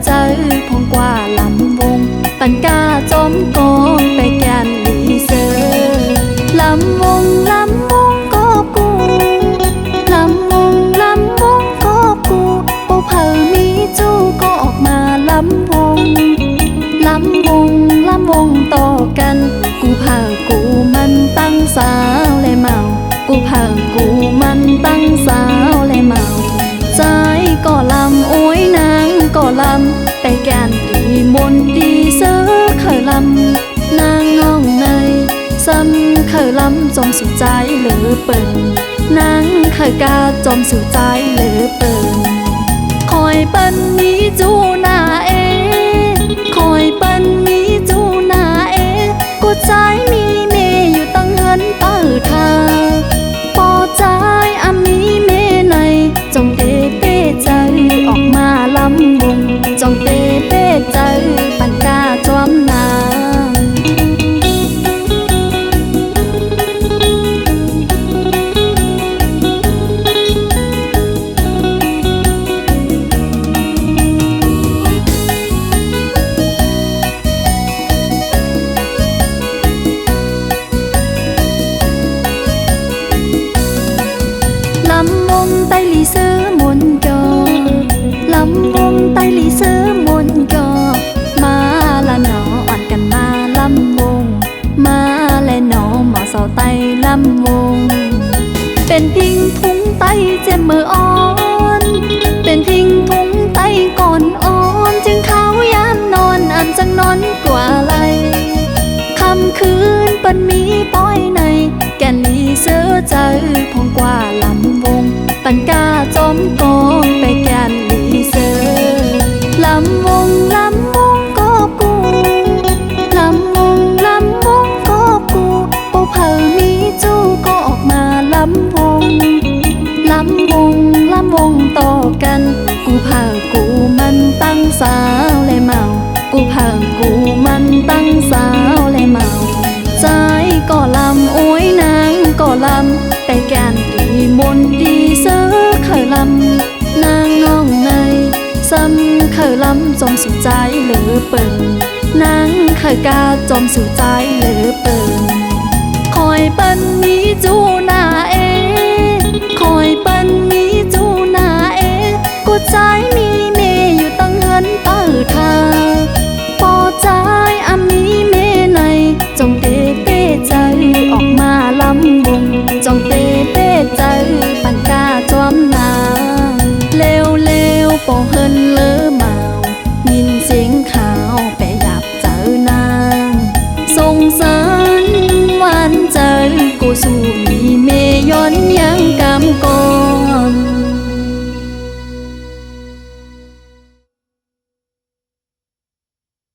เจอพงกว่าลำวงปันกาจอมกองไปแกนลีเซอลำวงก็กูลำวงก็กูปูเผอมีจู้ก็ออกมาลำวงต่อกันกูเผอกูมันตั้งสาวเลยเมากูเผอกูมันตั้งสาวเลยเมาใจก็ลำโอ้ยนางก็ลำไปแกนดีมนดีเสือเคยลำนางน้องในซ้ำเคยลำจอมสุดใจเหลือเปิงนางเคยกาจอมสุดใจเหลือเปิงคอยเปิ้นมีจูหน้าเอคอยเปิ้นมีจูหน้าเอกูใจมีเมอยู่ตั้งเหินเปิดทางปอใจอามีเมในจงเตเป้ใจออกมาลำวงจงเตเป้ใจปันกาจอมนางลำวงไตลีซื้อมนจอลำวงไตลีซื้อมนจอมาละหนออ่อนกันมาลำวงมาและหนอหมอเสาไตลำวงเป็นพิงทุงไตเจ็บมืออ่อนเป็นพิงทุงไตก่อนอ่อนจึงเขายามนอนอันจังนอนกว่าไรคำคืนปันมีป้อยในแกนลีเสือใจพงกว่าลำวงปันกาจอมกองไปแกนลีเสือลำวงก็กูลำวงก็กูปูเผอมีจู้ก็ออกมาลำวงต่อกันกูเผอกูมันตั้งสาวเลยเมากูเผอกูมันตั้งสาวเลยเมาใจก็ลำโอ้ยนางก็ลำไปแกนดีมนดีเสือเคยลำนางน้องในซ้ำเคยลำจอมสุดใจเหลือเปิงนางเคยกาจอมสุดใจเหลือเปิงคอยเปิ้นมีจู